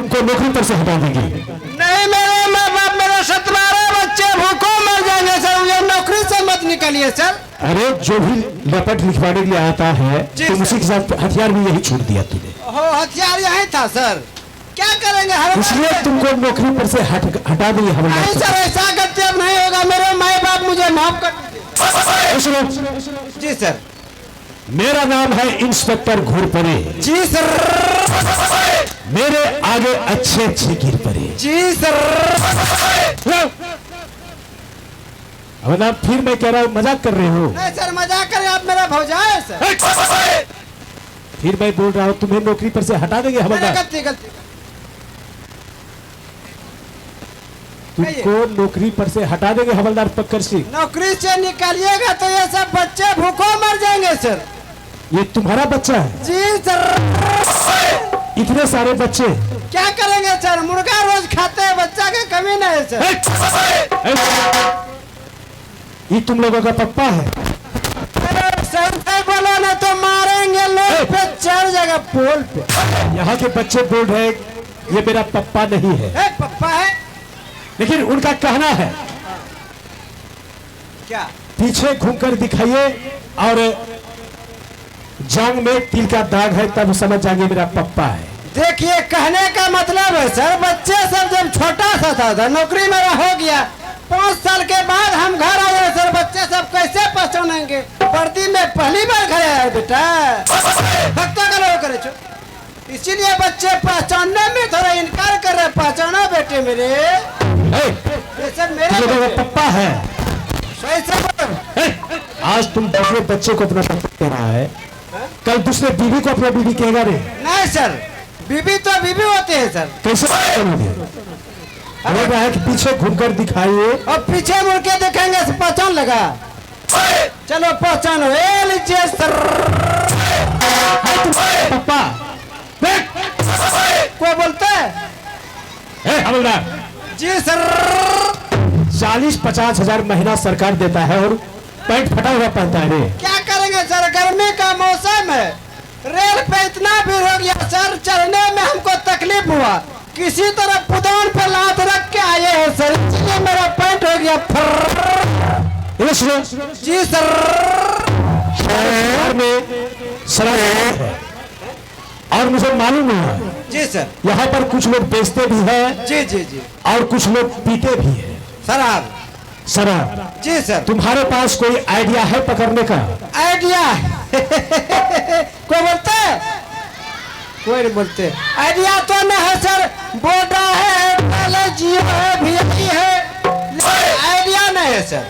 तुमको नौकरी पर से हटा देंगे। नहीं, मेरे माँ बाप मेरे 17 बच्चे भूखों मर जाएंगे सर, मुझे नौकरी से मत निकालिए सर। अरे जो भी लपट लिखवाने के लिए आता है तुम उसी के साथ हथियार भी यही छोड़ दिया तूने। हथियार यही था सर, क्या करेंगे इसलिए तुमको नौकरी पर से हटा देंगे हवलदार। नहीं सर, ऐसा करते अब नहीं होगा, मेरे माँ बाप मुझे माफ कर दीजिए। जी सर। मेरा नाम है इंस्पेक्टर घूरपरे। जी सर। मेरे आगे अच्छे अच्छे गिर पड़े। जी सर। हवलदार फिर मैं कह रहा हूँ मजाक कर रहे हो? नहीं सर, मजाक कर, आप मेरा भौजाई है सर। फिर मैं बोल रहा हूँ तुम्हें नौकरी पर से हटा देंगे हवलदार। गलती गलती। तुमको नौकरी पर से हटा देंगे हवलदार पक्कर सिंह। नौकरी से निकालिएगा तो ये सब बच्चे भूखों मर जाएंगे सर। ये तुम्हारा बच्चा है? जी सर। इतने सारे बच्चे क्या करेंगे सर, मुर्गा रोज खाते हैं, बच्चा की कमी नहीं है सर। ये तुम लोगों का पप्पा है? सही बोलो ना तो मारेंगे लोग पे चढ़ जाएगा पोल पे। यहाँ के बच्चे बोल रहे ये मेरा पप्पा नहीं है। पप्पा है, लेकिन उनका कहना है क्या पीछे घूमकर दिखाइए और जांग में तिल का दाग है तब समझ जाएंगे मेरा पप्पा है। देखिए कहने का मतलब है सर, बच्चे सब जब छोटा सा था नौकरी मेरा हो गया, 5 साल के बाद हम घर आए सर, बच्चे सब कैसे पहचानेंगे? वर्दी में पहली बार घर आया बेटा, भक्ता का लोग करे, इसीलिए बच्चे पहचानने में थोड़ा इनकार कर रहे। पहचाना बेटे मेरे, ये सब मेरे पप्पा है। सही से आज तुम दूसरे बच्चे को अपना पप्पा कह रहा है, कल दूसरे बीवी को अपना बीवी कहेगा रे? नहीं सर, बीवी तो बीवी होते हैं सर। कैसे करोगे? बोल रहा है कि पीछे घूमकर दिखाइए और पीछे मुड़ के देखेंगे पहचान लगा। चलो पहचानो, लीजिए सर। पप्पा को बोलते है हवलदार? जी सर। 40-50 हजार महीना सरकार देता है और पैंट फटा हुआ पहनता है रे। क्या करेंगे सर, गर्मी का मौसम है, रेल पे इतना भीड़ हो गया सर, चढ़ने में हमको तकलीफ हुआ, किसी तरह पुदान पे लात रख के आए हैं सर, इसलिए मेरा पैंट हो गया जी सर। में सड़क है और मुझे मालूम है जी सर, यहाँ पर कुछ लोग बेचते भी हैं। जी जी जी। और कुछ लोग पीते भी हैं शराब। शराब? जी सर। तुम्हारे पास कोई आइडिया है पकड़ने का? आइडिया कोई बोलते है? कोई नहीं बोलते। आइडिया तो नहीं है सर, बोटा है, जियो है, वीआईपी है, आइडिया नहीं है सर।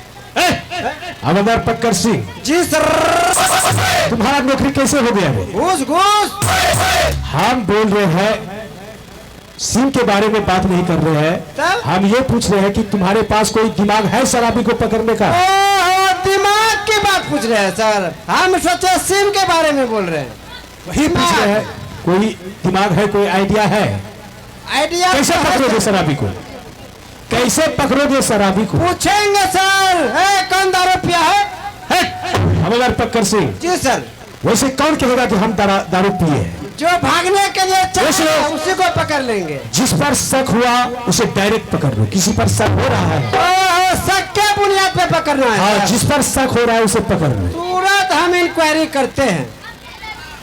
हवलदार पक्कर सिंह। जी सर। तुम्हारा नौकरी कैसे हो गया? घूस घूस। हम बोल रहे हैं सिंह के बारे में बात नहीं कर रहे हैं, हम ये पूछ रहे हैं कि तुम्हारे पास कोई दिमाग है शराबी को पकड़ने का? दिमाग की बात पूछ रहे हैं सर, हम सोचे सिंह के बारे में बोल रहे हैं। वही पूछ रहे हैं, कोई दिमाग है, कोई आइडिया है? आइडिया कैसे पकड़ोगे शराबी को? कैसे पकड़ोगे शराबी को? पूछेंगे सर। कौन दारू पिया है? हवलदार पक्कर सिंह। जी सर। वैसे कौन कहेगा कि हम दारू पिए? जो भागने के लिए चले उसी को पकड़ लेंगे। जिस पर शक हुआ उसे डायरेक्ट पकड़ लो। किसी पर शक हो रहा है, शक के बुनियाद पे पकड़ना है। हाँ, जिस पर शक हो रहा है उसे पकड़ लो। तुरंत हम इंक्वायरी करते हैं,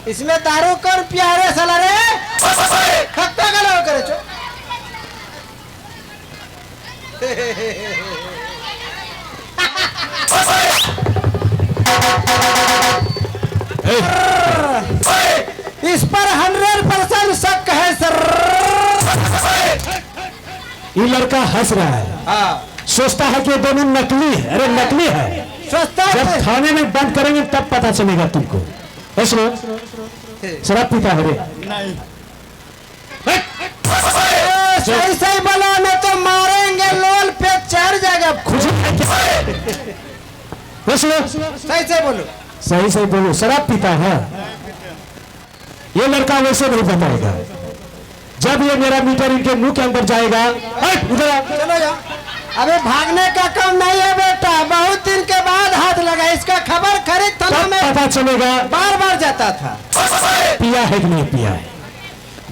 इसमें दारू कौन पिया रे साला रे? खत्ता का लोग करे चो। इस पर 100% शक है सर। ये लड़का हंस रहा है, सोचता है कि ये दोनों नकली है। अरे नकली है, सोचता जब है थाने में बंद करेंगे तब पता चलेगा तुमको। सुनो, शराब पीता है रे? नहीं। सही सही बोलो नहीं तो मारेंगे, लोल पे चढ़ जाएगा। सही से बोलो, सही सही बोलो। शराब पीता है? ये लड़का वैसे नहीं बताएगा। जब ये मेरा मीटर इनके मुंह के अंदर जाएगा, उधर चलो जाओ। अबे भागने का काम नहीं है बेटा, बहुत दिन के बाद हाथ लगा, इसका खबर खरीद थाना में पता चलेगा। बार बार जाता था। पिया है कि नहीं पिया है?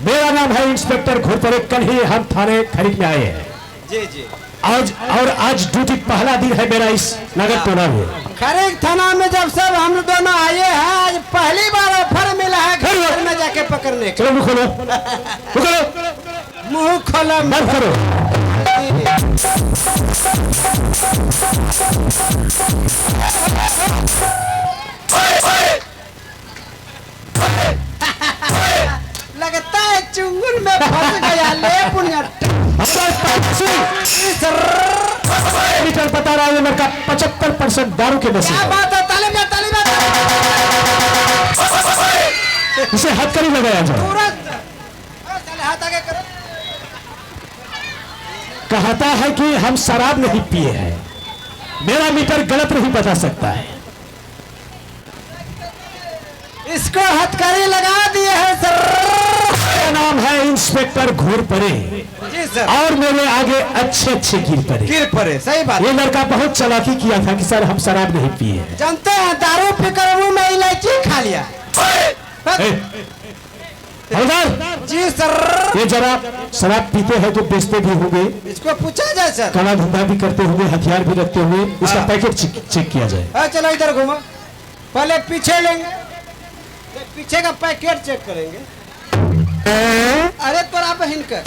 मेरा नाम है इंस्पेक्टर घोरपड़े। कल ही हम थाने खरीद में आए हैं जी जी। आज ड्यूटी पहला दिन है मेरा इस नगर टोला में। खरीक थाना में जब सब हम दोनों आए हैं, आज पहली बार ऑफर मिला है घर में जाके पकड़ने का। चलो मुँह खोलो, मुँह खोलो, मुंह खोलो मत करो। लगता है चुंगुर में फंस गया। ले पुण्य मीटर बता रहा है लड़का 75% दारू के नशे। क्या बात है? ताली में इसे हथकड़ी लगाया जाए। तुरंत चले हाथ आगे करो। कहता है कि हम शराब नहीं पिए हैं। मेरा मीटर गलत नहीं बता सकता है। इसको हथकड़ी लगा दिए है सर। मेरा नाम है इंस्पेक्टर घोरपड़े जी सर। और मेरे आगे अच्छे गिर पड़े। गिर पड़े, सही बात। ये लड़का बहुत चालाकी किया था कि सर हम शराब नहीं पिए हैं। जानते हैं दारू पीकर मुंह में इलायची खा लिया। हवलदार जी सर। ये जरा शराब पीते हैं तो बेचते भी होंगे, इसको पूछा जाए सर। काला धंधा भी करते होंगे, हथियार भी रखते हुए। इसका पैकेट चेक किया जाए। चलो इधर घूमो। पहले पीछे लेंगे, पीछे का पैकेट चेक करेंगे। अरे तोरा बहन का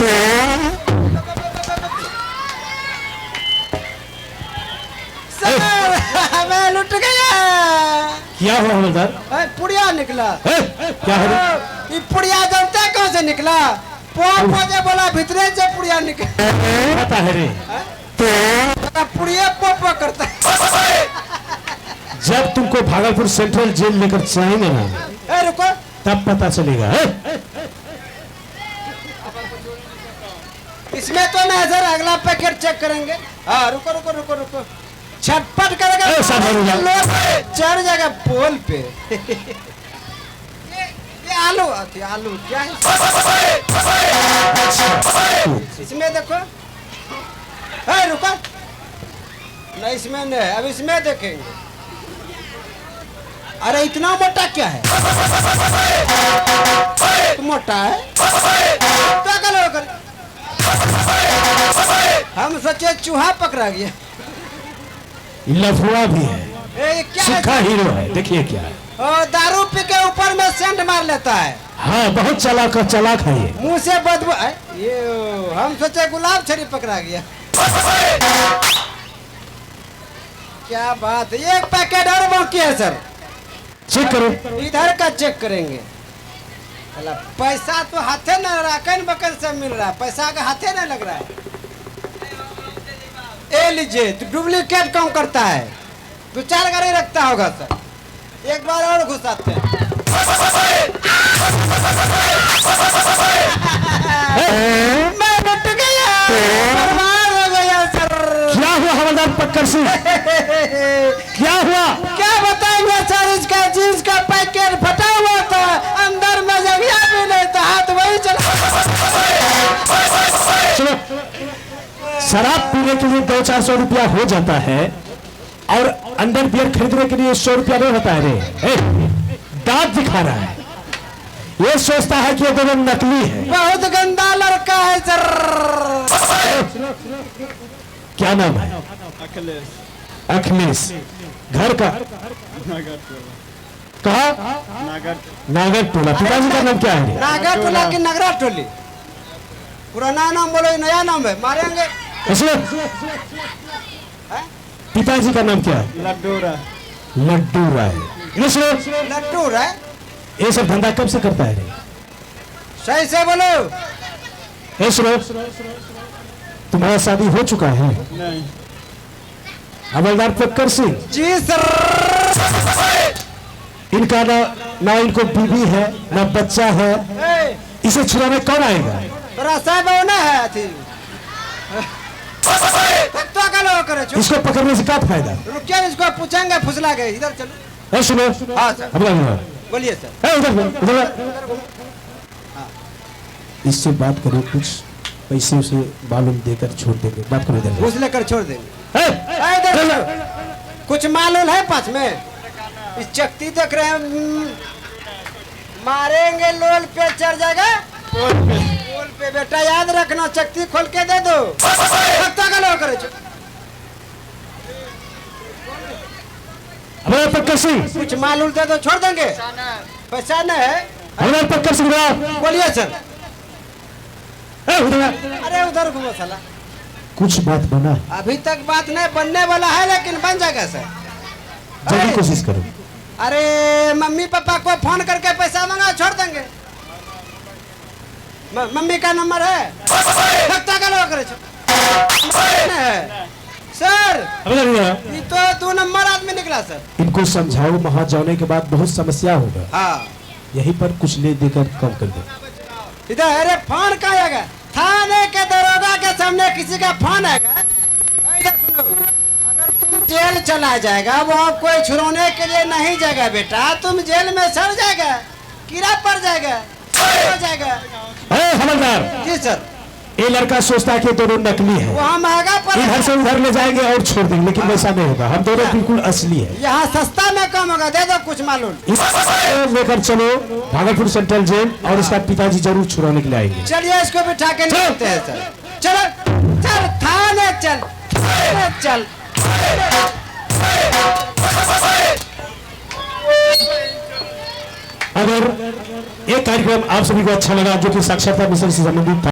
सर, मैं लुट गया। क्या हुआ हवलदार? पुड़िया निकला। क्या है? ये पुड़िया जानते हैं कहाँ से निकला? मुझे बोला भीतरे से पुड़िया निकला। पता है रे, पुड़िया पोपो करता है। जब तुमको भागलपुर सेंट्रल जेल लेकर जाएंगे ना, रुको, तब पता चलेगा। इसमें तो नहीं सर, अगला पैकेट चेक करेंगे। हाँ रुको रुको रुको रुको, छटपट करेगा चढ़ जाएगा पोल पे। ये आलू आलू क्या है इसमें? देखो रुको, नहीं इसमें नहीं, अब इसमें देखेंगे। अरे इतना मोटा क्या है? मोटा है क्या कर? हम सोचे चूहा पकड़ा गया। लफुआ भी है, क्या सूखा हीरो है। देखिए क्या है, और दारू पी के ऊपर में सेंट मार लेता है। हाँ बहुत चालाक है ये। मुंह से बदबू ये। हम सोचे गुलाब छड़ी पकड़ा गया। क्या बात है? एक पैकेट और बाकी है सर। चेक करो। इधर का चेक करेंगे। पैसा तो हाथे न रहा, कन बकन से मिल रहा है, पैसा का हाथे नहीं लग रहा है। ए लीजिए, तो डुप्लीकेट काम करता है। 2-4 गाड़ी रखता होगा सर। एक बार और घुसाते हैं। मैं लुट गया, बर्बाद हो गया सर। क्या हुआ हवलदार पक्कर सिंह? क्या हुआ? क्या बताएंगे सर? इसका जींस का पैकेट फटा हुआ था, अंदर में जगह भी नहीं था, हाथ वही चला। चलो, शराब पीने के लिए 200-400 रुपया हो जाता है और अंडर बियर खरीदने के लिए 100 रुपया नहीं होता है रे। दांत दिखा रहा है, ये सोचता है कि ये दोनों नकली है। बहुत गंदा लड़का है सर। क्या नाम है? अखिलेश। घर का कहा? नागर टोला। पिताजी का नाम क्या है? नागर टोला की नगरा टोली। पुराना नाम बोलो, नया नाम है, मारेंगे। पिताजी का नाम क्या है? लड्डू राय। लड्डू राय। लड्डू राय। ये सब धंधा कब से करता है रे? सही से बोलो। ए सुनो, तुम्हारा शादी हो चुका है? नहीं। हवलदार पक्कर सिंह जी सर। इनका ना इनको बीवी है ना बच्चा है। इसे छुड़ाने कौन आएगा? साहब होना है थी। तो इसको पकड़ने से क्या फायदा? रुकिए, इसको पूछेंगे, फुसला गए। इधर चलो। ए सुनो, हाँ सर। बोलिए सर। उधर इससे बात करो, कुछ पैसे उसे मालूम देकर छोड़ देंगे। बात करो इधर। घूस लेकर छोड़ देंगे। कुछ मालूम है पास में? इस चकती देख रहे हैं, मारेंगे लोल पे चढ़ जाएगा, पोल पे बेटा याद रखना, चक्की खोल के दे दो। लगता का लोग करे हमारे पक्कर सिंह, कुछ मालूम दे दो, छोड़ देंगे। पैसा न है। हमारे पक्कर सिंह बोलिए सर। उधर अरे उधर घूमो साला। कुछ बात बना, अभी तक बात नहीं बनने वाला है, लेकिन बन जाएगा सर। जल्दी कोशिश करो। अरे मम्मी पापा को फोन करके पैसा मंगा, छोड़ देंगे। मम्मी का नंबर है। लगता का लोग करे सर। ये तो 2 नंबर आदमी निकला सर। इनको समझाओ, वहां जाने के बाद बहुत समस्या होगा। हाँ यहीं पर कुछ ले देकर कम कर दो। इधर अरे फोन का आएगा, थाने के दरोगा के सामने किसी का फोन आएगा। इधर सुनो, अगर तुम जेल चला जाएगा, वहाँ कोई छुड़ाने के लिए नहीं जाएगा बेटा। तुम जेल में सड़ जाएगा, कीड़ा पड़ जाएगा, हो जाएगा। हवलदार जी सर। ये लड़का सोचता है कि दोनों नकली है, वहाँ महंगा पड़, इधर से उधर ले जाएंगे और छोड़ देंगे, लेकिन वैसा नहीं होगा। हम दोनों बिल्कुल असली है। यहाँ सस्ता में कम होगा, दे दो कुछ मालूम। लेकर चलो भागलपुर सेंट्रल जेल, और इसका पिताजी जरूर छुड़ाने के लिए आएंगे। चलिए इसको बिठा के निकलते हैं सर। चलो चल थाने चल, थाने चल। अगर ये कार्यक्रम आप सभी को अच्छा लगा, जो कि साक्षरता मिशन से संबंधित था,